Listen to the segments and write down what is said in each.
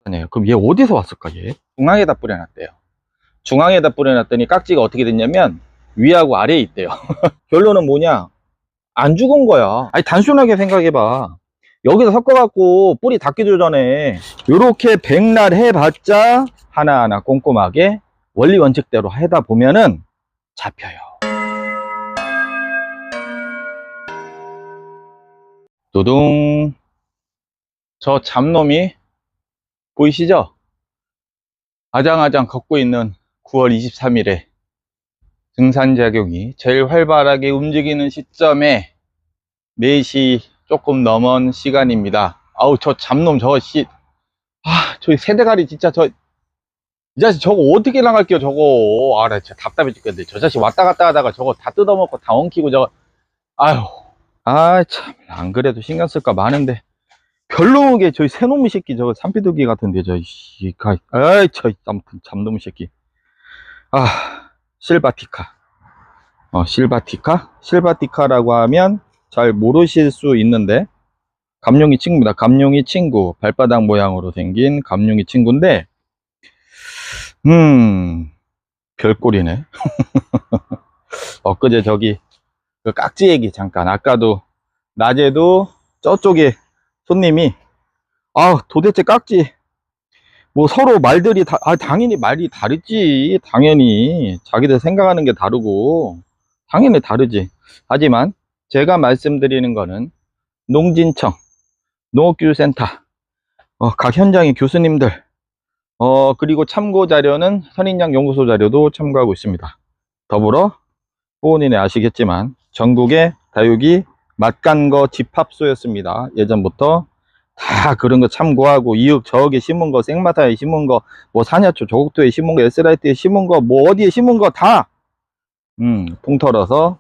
아니에요. 그럼 얘 어디서 왔을까 얘? 중앙에다 뿌려놨대요. 중앙에다 뿌려놨더니 깍지가 어떻게 됐냐면 위하고 아래에 있대요. 결론은 뭐냐? 안 죽은 거야. 아니 단순하게 생각해봐. 여기서 섞어갖고 뿌리 닿기도 전에 요렇게 백날 해봤자 하나하나 꼼꼼하게 원리 원칙대로 하다 보면은 잡혀요. 두둥. 저 잡놈이 보이시죠? 아장아장 걷고 있는 9월 23일에 등산작용이 제일 활발하게 움직이는 시점에 4시 조금 넘은 시간입니다. 아우 저 잡놈 저 저 새대가리 진짜 이 자식 저거 어떻게 나갈게요 저거. 나 진짜 답답해 죽겠는데 저 자식 왔다 갔다 하다가 저거 다 뜯어먹고 다 엉키고 저거. 아유 참 안 그래도 신경 쓸까 많은데 별로게 저희 새놈의 새끼 저거 산비둘기 같은데 저 아무튼 잡놈의 새끼. 실바티카. 실바티카라고 하면 잘 모르실 수 있는데 감룡이 친구입니다. 감룡이 친구. 발바닥 모양으로 생긴 감룡이 친구인데 별꼴이네. 엊그제 저기 그 깍지 얘기 잠깐, 아까도 낮에도 저쪽에 손님이 도대체 깍지 뭐 서로 말들이 당연히 말이 다르지. 당연히 자기들 생각하는 게 다르고 당연히 다르지. 하지만 제가 말씀드리는 거는 농진청, 농업기술센터, 각 현장의 교수님들, 그리고 참고 자료는 선인장 연구소 자료도 참고하고 있습니다. 더불어 후원인에 아시겠지만 전국의 다육이 맛간거 집합소였습니다. 예전부터 다 그런 거 참고하고 이윽 저기에 심은 거, 생마타에 심은 거, 뭐 사냐초 조국토에 심은 거, 에스라이트에 심은 거, 뭐 어디에 심은 거 다 통털어서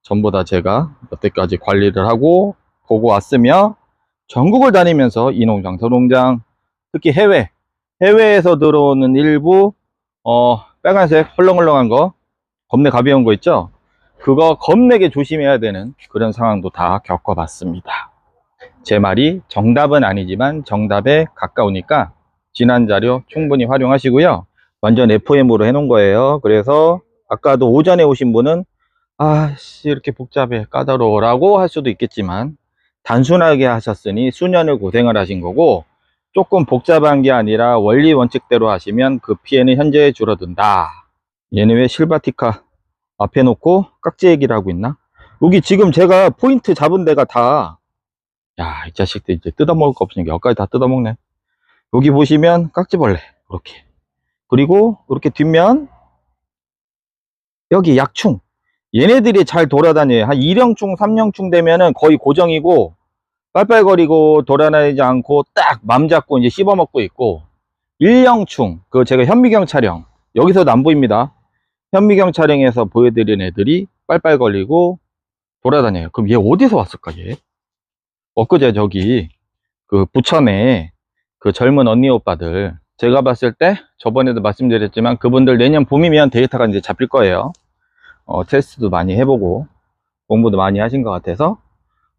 전부 다 제가 여태까지 관리를 하고 보고 왔으며 전국을 다니면서 이 농장 저 농장 특히 해외에서 들어오는 일부 빨간색 헐렁헐렁한 거 겁내 가벼운 거 있죠. 그거 겁내게 조심해야 되는 그런 상황도 다 겪어봤습니다. 제 말이 정답은 아니지만 정답에 가까우니까 지난 자료 충분히 활용하시고요. 완전 FM으로 해놓은 거예요. 그래서 아까도 오전에 오신 분은 이렇게 복잡해 까다로워라고 할 수도 있겠지만 단순하게 하셨으니 수년을 고생을 하신 거고 조금 복잡한 게 아니라 원리 원칙대로 하시면 그 피해는 현저히 줄어든다. 얘는 왜 실바티카 앞에 놓고 깍지 얘기를 하고 있나? 여기 지금 제가 포인트 잡은 데가 다 이 자식들 이제 뜯어먹을 거 없으니까 여기까지 다 뜯어먹네. 여기 보시면 깍지벌레 이렇게, 그리고 이렇게 뒷면 여기 약충, 얘네들이 잘 돌아다녀요. 한 2령충 3령충 되면은 거의 고정이고 빨빨거리고 돌아다니지 않고 딱 맘 잡고 이제 씹어먹고 있고, 1령충 그 제가 현미경 촬영 여기서도 안 보입니다. 현미경 촬영에서 보여드린 애들이 빨빨거리고 돌아다녀요. 그럼 얘 어디서 왔을까 얘? 엊그제 저기 그 부천에 그 젊은 언니 오빠들 제가 봤을 때 저번에도 말씀드렸지만 그분들 내년 봄이면 데이터가 이제 잡힐 거예요. 테스트도 많이 해보고 공부도 많이 하신 것 같아서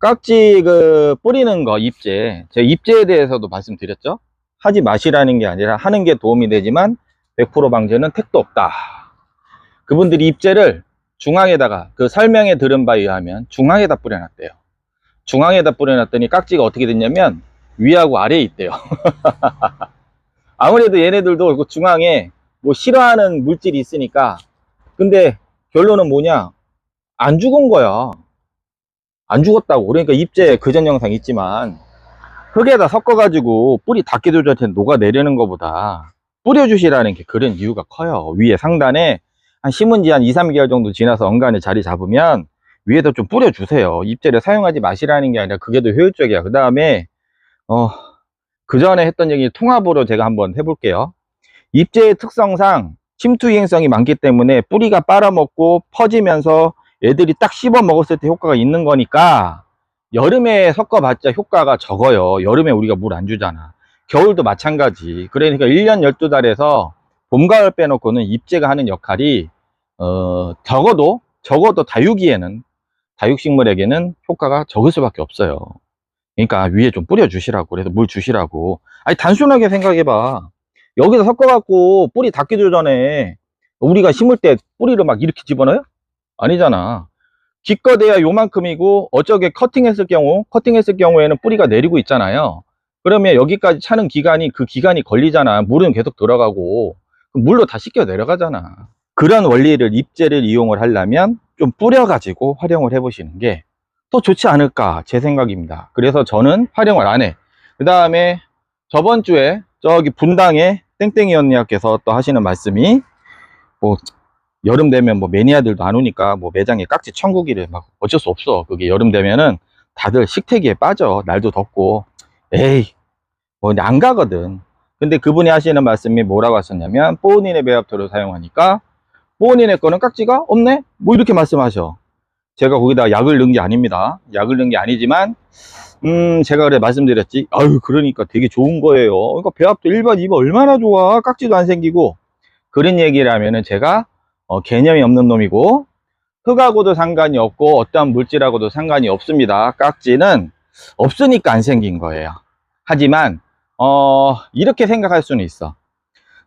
깍지 그 뿌리는 거 입제, 제 입제에 대해서도 말씀드렸죠. 하지 마시라는 게 아니라 하는 게 도움이 되지만 100% 방제는 택도 없다. 그분들이 입제를 중앙에다가 그 설명에 들은 바에 의하면 중앙에다 뿌려놨대요. 중앙에다 뿌려놨더니 깍지가 어떻게 됐냐면 위하고 아래에 있대요. 아무래도 얘네들도 그 중앙에 뭐 싫어하는 물질이 있으니까. 근데 결론은 뭐냐? 안 죽은 거야. 안 죽었다고. 그러니까 입제 그전 영상 있지만 흙에다 섞어가지고 뿌리 닿기도 전에 녹아내리는 것보다 뿌려주시라는 게 그런 이유가 커요. 위에 상단에 심은 지 한 2, 3개월 정도 지나서 엉간에 자리 잡으면 위에다 좀 뿌려주세요. 입제를 사용하지 마시라는 게 아니라 그게 더 효율적이야. 그 다음에 그 전에 했던 얘기 통합으로 제가 한번 해볼게요. 입제의 특성상 침투이행성이 많기 때문에 뿌리가 빨아먹고 퍼지면서 애들이 딱 씹어 먹었을 때 효과가 있는 거니까 여름에 섞어봤자 효과가 적어요. 여름에 우리가 물 안 주잖아. 겨울도 마찬가지. 그러니까 1년 12달에서 봄, 가을 빼놓고는 입제가 하는 역할이 적어도 다육이에는, 다육식물에게는 효과가 적을 수밖에 없어요. 그러니까 위에 좀 뿌려주시라고. 그래서 물 주시라고. 아니, 단순하게 생각해봐. 여기서 섞어갖고 뿌리 닿기도 전에 우리가 심을 때 뿌리를 막 이렇게 집어넣어요? 아니잖아. 기껏해야 요만큼이고, 어쩌게 커팅했을 경우에는 뿌리가 내리고 있잖아요. 그러면 여기까지 차는 기간이, 그 기간이 걸리잖아. 물은 계속 들어가고, 그럼 물로 다 씻겨 내려가잖아. 그런 원리를, 입재를 이용을 하려면 좀 뿌려가지고 활용을 해보시는 게 더 좋지 않을까, 제 생각입니다. 그래서 저는 활용을 안 해. 그 다음에 저번 주에 저기 분당에 땡땡이 언니께서 또 하시는 말씀이, 뭐 여름 되면 뭐 매니아들도 안 오니까 뭐 매장에 깍지 천국이래. 막 어쩔 수 없어. 그게 여름 되면은 다들 식태기에 빠져. 날도 덥고. 에이, 뭐 안 가거든. 근데 그분이 하시는 말씀이 뭐라고 하셨냐면, 뽀은인의 배합토를 사용하니까 뽀은인의 거는 깍지가 없네? 뭐 이렇게 말씀하셔. 제가 거기다 약을 넣은 게 아닙니다. 약을 넣은 게 아니지만, 제가 그래 말씀드렸지. 아유, 그러니까 되게 좋은 거예요. 그러니까 배합도 1번, 2번 얼마나 좋아. 깍지도 안 생기고. 그런 얘기를 하면은 제가 개념이 없는 놈이고, 흙하고도 상관이 없고 어떠한 물질하고도 상관이 없습니다. 깍지는 없으니까 안 생긴 거예요. 하지만 이렇게 생각할 수는 있어.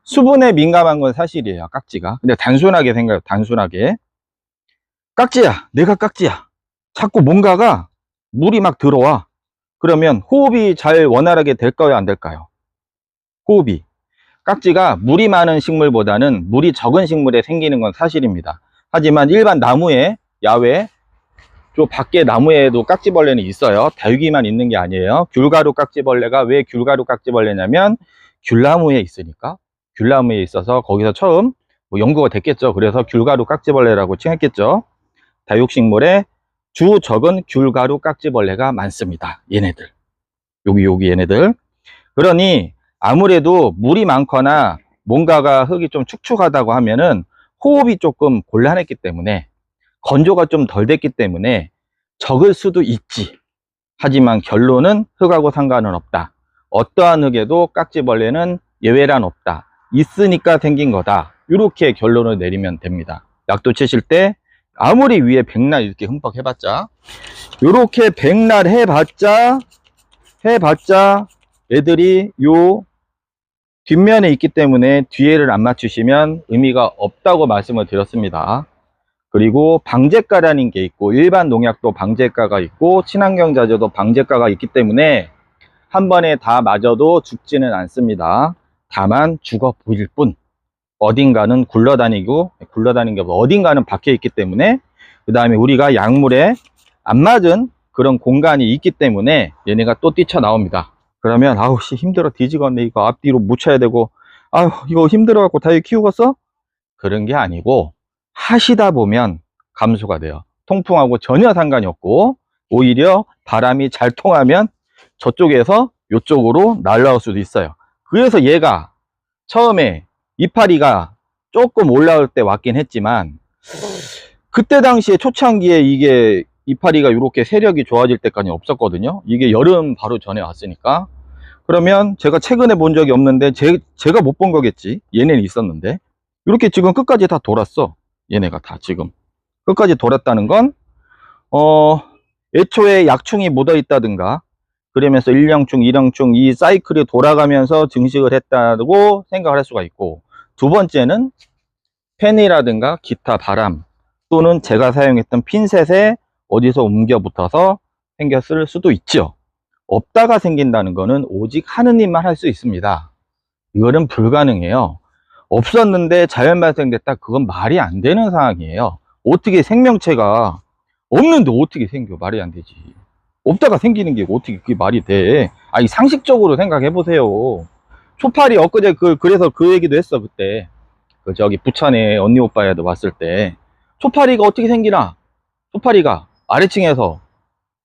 수분에 민감한 건 사실이에요, 깍지가. 근데 단순하게 생각해요. 단순하게 깍지야, 내가 깍지야. 자꾸 뭔가가 물이 막 들어와. 그러면 호흡이 잘 원활하게 될까요, 안 될까요? 호흡이. 깍지가 물이 많은 식물보다는 물이 적은 식물에 생기는 건 사실입니다. 하지만 일반 나무에, 야외 저 밖에 나무에도 깍지벌레는 있어요. 다육이만 있는 게 아니에요. 귤가루 깍지벌레가 왜 귤가루 깍지벌레냐면, 귤나무에 있으니까. 귤나무에 있어서 거기서 처음 뭐 연구가 됐겠죠. 그래서 귤가루 깍지벌레라고 칭했겠죠. 다육식물에 주 적은 귤가루 깍지벌레가 많습니다. 얘네들, 여기 얘네들. 그러니 아무래도 물이 많거나 뭔가가 흙이 좀 축축하다고 하면은 호흡이 조금 곤란했기 때문에, 건조가 좀 덜 됐기 때문에 적을 수도 있지. 하지만 결론은 흙하고 상관은 없다. 어떠한 흙에도 깍지벌레는 예외란 없다. 있으니까 생긴 거다. 이렇게 결론을 내리면 됩니다. 약도 치실 때 아무리 위에 백날 이렇게 흠뻑 해봤자, 이렇게 백날 해봤자 애들이 요 뒷면에 있기 때문에 뒤에를 안 맞추시면 의미가 없다고 말씀을 드렸습니다. 그리고 방제가라는 게 있고, 일반 농약도 방제가가 있고, 친환경 자재도 방제가가 있기 때문에 한 번에 다 맞아도 죽지는 않습니다. 다만 죽어 보일 뿐, 어딘가는 굴러다니는 게 어딘가는 박혀 있기 때문에, 그 다음에 우리가 약물에 안 맞은 그런 공간이 있기 때문에 얘네가 또 뛰쳐나옵니다. 그러면 아우 씨 힘들어 뒤지겠네, 이거 앞뒤로 묻혀야 되고, 아유 이거 힘들어 갖고 다육 키우겠어? 그런 게 아니고, 하시다 보면 감소가 돼요. 통풍하고 전혀 상관이 없고, 오히려 바람이 잘 통하면 저쪽에서 이쪽으로 날라올 수도 있어요. 그래서 얘가 처음에 이파리가 조금 올라올 때 왔긴 했지만, 그때 당시에 초창기에 이게 이파리가 이렇게 세력이 좋아질 때까지 없었거든요. 이게 여름 바로 전에 왔으니까. 그러면 제가 최근에 본 적이 없는데, 제가 못 본 거겠지. 얘네는 있었는데. 이렇게 지금 끝까지 다 돌았어. 얘네가 다 지금 끝까지 돌았다는 건, 애초에 약충이 묻어 있다든가, 그러면서 1령충, 2령충 이 사이클이 돌아가면서 증식을 했다고 생각을 할 수가 있고, 두 번째는 팬이라든가 기타 바람, 또는 제가 사용했던 핀셋에 어디서 옮겨 붙어서 생겼을 수도 있죠. 없다가 생긴다는 거는 오직 하느님만 할 수 있습니다. 이거는 불가능해요. 없었는데 자연 발생됐다, 그건 말이 안 되는 상황이에요. 어떻게 생명체가 없는데 어떻게 생겨? 말이 안 되지. 없다가 생기는 게 어떻게 그게 말이 돼? 아니 상식적으로 생각해 보세요. 초파리 엊그제 그래서 그 얘기도 했어. 그때 저기 부천에 언니 오빠야도 왔을 때, 초파리가 어떻게 생기나? 초파리가 아래층에서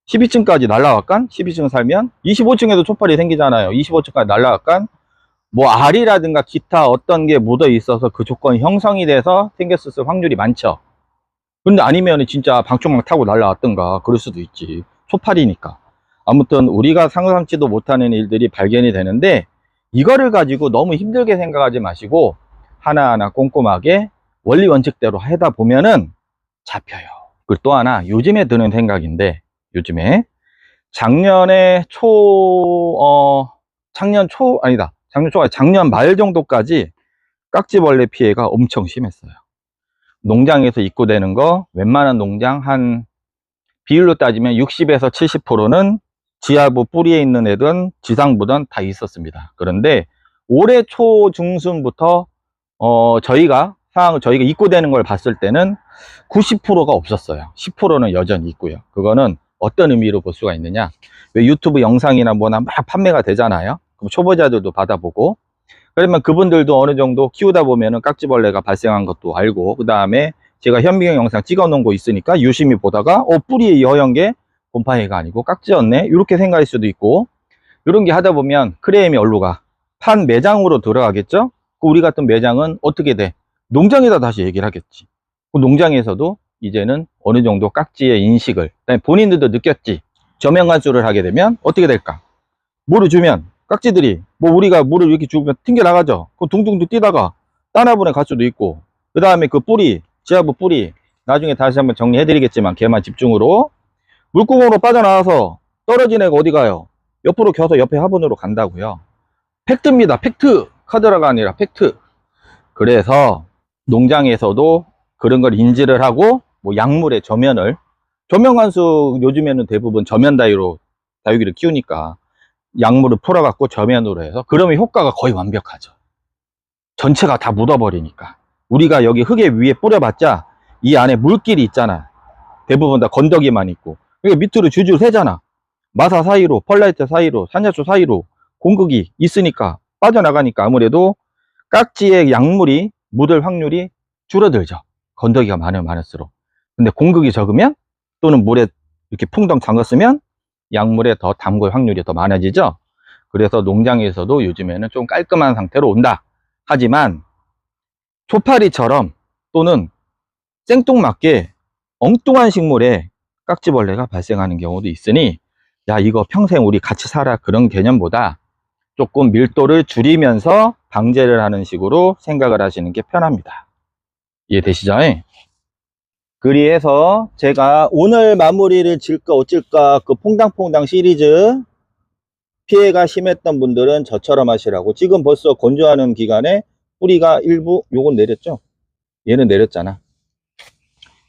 12층까지 날라갈깐? 12층 살면 25층에도 초파리 생기잖아요. 25층까지 날라갈깐? 뭐 알이라든가 기타 어떤 게 묻어 있어서 그 조건이 형성이 돼서 생겼을 확률이 많죠. 근데 아니면 진짜 방충망 타고 날라왔던가 그럴 수도 있지. 초파리니까. 아무튼 우리가 상상치도 못하는 일들이 발견이 되는데, 이거를 가지고 너무 힘들게 생각하지 마시고 하나하나 꼼꼼하게 원리 원칙대로 하다 보면은 잡혀요. 그리고 또 하나 요즘에 드는 생각인데, 요즘에 작년에 작년 말 정도까지 깍지벌레 피해가 엄청 심했어요. 농장에서 입고되는 거 웬만한 농장 한 비율로 따지면 60에서 70%는 지하부 뿌리에 있는 애든 지상부든 다 있었습니다. 그런데 올해 초 중순부터 저희가 입고되는 걸 봤을 때는 90%가 없었어요. 10%는 여전히 있고요. 그거는 어떤 의미로 볼 수가 있느냐, 왜 유튜브 영상이나 뭐나 막 판매가 되잖아요. 그럼 초보자들도 받아보고, 그러면 그분들도 어느 정도 키우다 보면은 깍지벌레가 발생한 것도 알고, 그 다음에 제가 현미경 영상 찍어 놓은 거 있으니까 유심히 보다가 뿌리에 허연 게 곰팡이가 아니고 깍지였네, 이렇게 생각할 수도 있고, 이런 게 하다 보면 크레임이 어디로 가? 판 매장으로 들어가겠죠? 우리 같은 매장은 어떻게 돼? 농장에다 다시 얘기를 하겠지. 그 농장에서도 이제는 어느 정도 깍지의 인식을, 그다음에 본인들도 느꼈지. 저명관수를 하게 되면 어떻게 될까? 물을 주면 깍지들이 우리가 물을 이렇게 주면 튕겨 나가죠. 그럼 둥둥둥 뛰다가 따나분에 갈 수도 있고, 그 다음에 그 뿌리, 지하부 뿌리, 나중에 다시 한번 정리해 드리겠지만 걔만 집중으로 물구멍으로 빠져나와서 떨어진 애가 어디 가요? 옆으로 켜서 옆에 화분으로 간다고요. 팩트입니다. 팩트. 카드라가 아니라 팩트. 그래서 농장에서도 그런 걸 인지를 하고, 약물의 저면관수 요즘에는 대부분 저면 다육이를 키우니까 약물을 풀어갖고 저면으로 해서, 그러면 효과가 거의 완벽하죠. 전체가 다 묻어버리니까. 우리가 여기 흙에 위에 뿌려봤자 이 안에 물길이 있잖아. 대부분 다 건더기만 있고, 이게 밑으로 줄줄 새잖아. 마사 사이로, 펄라이트 사이로, 산야초 사이로 공극이 있으니까 빠져나가니까 아무래도 깍지의 약물이 묻을 확률이 줄어들죠. 건더기가 많으면 많을수록. 근데 공극이 적으면, 또는 물에 이렇게 풍덩 담갔으면 약물에 더 담글 확률이 더 많아지죠. 그래서 농장에서도 요즘에는 좀 깔끔한 상태로 온다. 하지만 초파리처럼 또는 생뚱맞게 엉뚱한 식물에 깍지벌레가 발생하는 경우도 있으니, 야, 이거 평생 우리 같이 살아, 그런 개념보다 조금 밀도를 줄이면서 방제를 하는 식으로 생각을 하시는 게 편합니다. 이해되시죠? 그리해서 제가 오늘 마무리를 질까 어찔까, 그 퐁당퐁당 시리즈 피해가 심했던 분들은 저처럼 하시라고. 지금 벌써 건조하는 기간에 뿌리가 일부, 요건 내렸죠? 얘는 내렸잖아.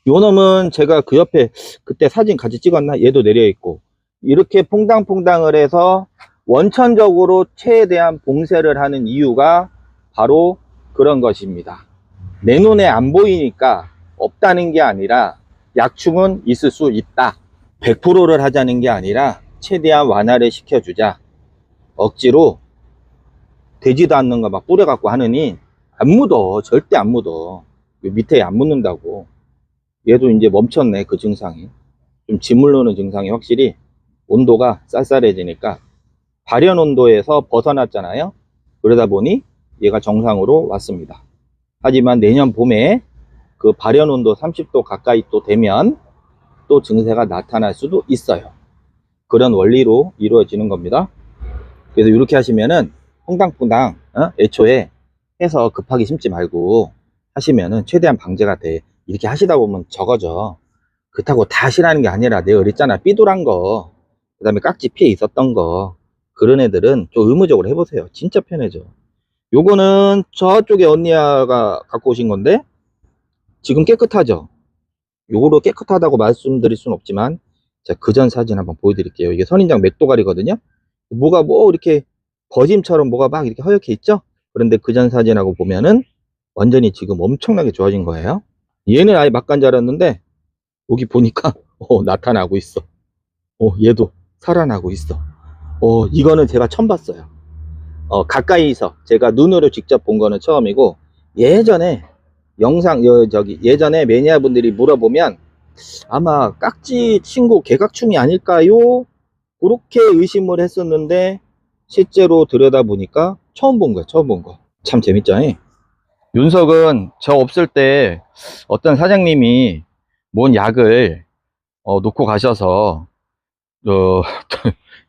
요 놈은 제가 그 옆에 그때 사진 같이 찍었나? 얘도 내려 있고. 이렇게 퐁당퐁당을 해서 원천적으로 최대한 봉쇄를 하는 이유가 바로 그런 것입니다. 내 눈에 안 보이니까 없다는 게 아니라 약충은 있을 수 있다. 100%를 하자는 게 아니라 최대한 완화를 시켜주자. 억지로 되지도 않는 거 막 뿌려갖고 하느니 안 묻어. 절대 안 묻어. 밑에 안 묻는다고. 얘도 이제 멈췄네, 그 증상이. 좀 짓물르는 증상이 확실히 온도가 쌀쌀해지니까 발현 온도에서 벗어났잖아요. 그러다 보니 얘가 정상으로 왔습니다. 하지만 내년 봄에 그 발현 온도 30도 가까이 또 되면 또 증세가 나타날 수도 있어요. 그런 원리로 이루어지는 겁니다. 그래서 이렇게 하시면은 퐁당퐁당 애초에 해서 급하게 심지 말고 하시면은 최대한 방제가 돼. 이렇게 하시다 보면 적어져. 그렇다고 다 하시라는 게 아니라, 내가 그랬잖아, 삐뚤한 거, 그 다음에 깍지 피해 있었던 거, 그런 애들은 좀 의무적으로 해보세요. 진짜 편해져. 요거는 저쪽에 언니가 갖고 오신 건데 지금 깨끗하죠. 요거로 깨끗하다고 말씀드릴 수는 없지만 제가 그전 사진 한번 보여드릴게요. 이게 선인장 맥도가리거든요. 뭐가 이렇게 거짐처럼 뭐가 막 이렇게 허옇게 있죠. 그런데 그전 사진하고 보면은 완전히 지금 엄청나게 좋아진 거예요. 얘는 아예 막간 줄 알았는데 여기 보니까 나타나고 있어. 얘도 살아나고 있어. 이거는 제가 처음 봤어요. 가까이서 제가 눈으로 직접 본 거는 처음이고, 예전에 예전에 매니아 분들이 물어보면 아마 깍지 친구 개각충이 아닐까요? 그렇게 의심을 했었는데 실제로 들여다보니까 처음 본 거야. 처음 본 거. 참 재밌죠? 윤석은 저 없을 때 어떤 사장님이 뭔 약을 놓고 가셔서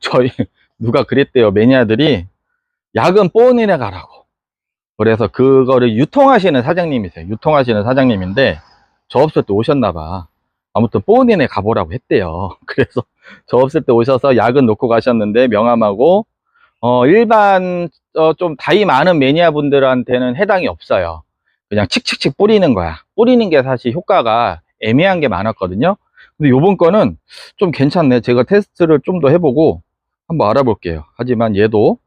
저희 누가 그랬대요. 매니아들이 약은 뽀니네 가라고. 그래서 그거를 유통하시는 사장님이세요. 유통하시는 사장님인데 저 없을 때 오셨나봐. 아무튼 뽀니네 가보라고 했대요. 그래서 저 없을 때 오셔서 약은 놓고 가셨는데 명함하고 일반 좀 다이 많은 매니아 분들한테는 해당이 없어요. 그냥 칙칙칙 뿌리는 거야. 뿌리는 게 사실 효과가 애매한 게 많았거든요. 근데 요번 거는 좀 괜찮네. 제가 테스트를 좀 더 해보고 한번 알아볼게요. 하지만 얘도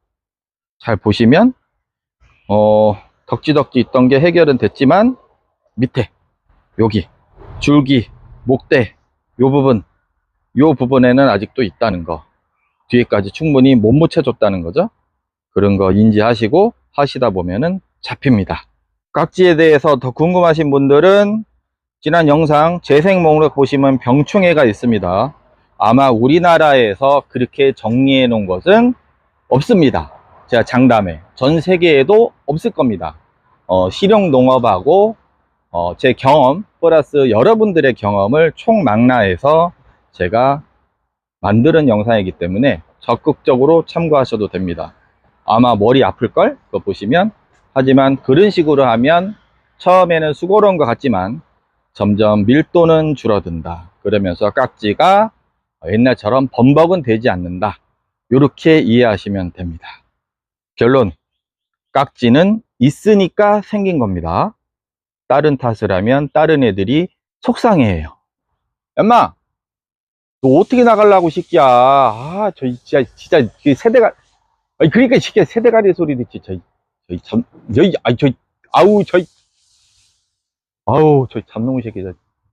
잘 보시면 덕지덕지 있던 게 해결은 됐지만 밑에 여기 줄기, 목대 요 부분에는 아직도 있다는 거, 뒤에까지 충분히 못 묻혀줬다는 거죠. 그런 거 인지하시고 하시다 보면은 잡힙니다. 깍지에 대해서 더 궁금하신 분들은 지난 영상 재생 목록 보시면 병충해가 있습니다. 아마 우리나라에서 그렇게 정리해 놓은 것은 없습니다. 제가 장담해 전 세계에도 없을 겁니다. 실용 농업하고 제 경험 플러스 여러분들의 경험을 총망라해서 제가 만드는 영상이기 때문에 적극적으로 참고하셔도 됩니다. 아마 머리 아플걸? 그거 보시면. 하지만 그런 식으로 하면 처음에는 수고로운 것 같지만 점점 밀도는 줄어든다. 그러면서 깍지가 옛날처럼 범벅은 되지 않는다. 이렇게 이해하시면 됩니다. 결론, 깍지는 있으니까 생긴 겁니다. 다른 탓을 하면 다른 애들이 속상해해요. 엄마, 너 어떻게 나가려고 새끼야. 저 진짜 그 세대가, 아니 그러니까 이 새끼야 세대가리 소리 듣지. 저희 참, 아우 저 잡놈의 새끼.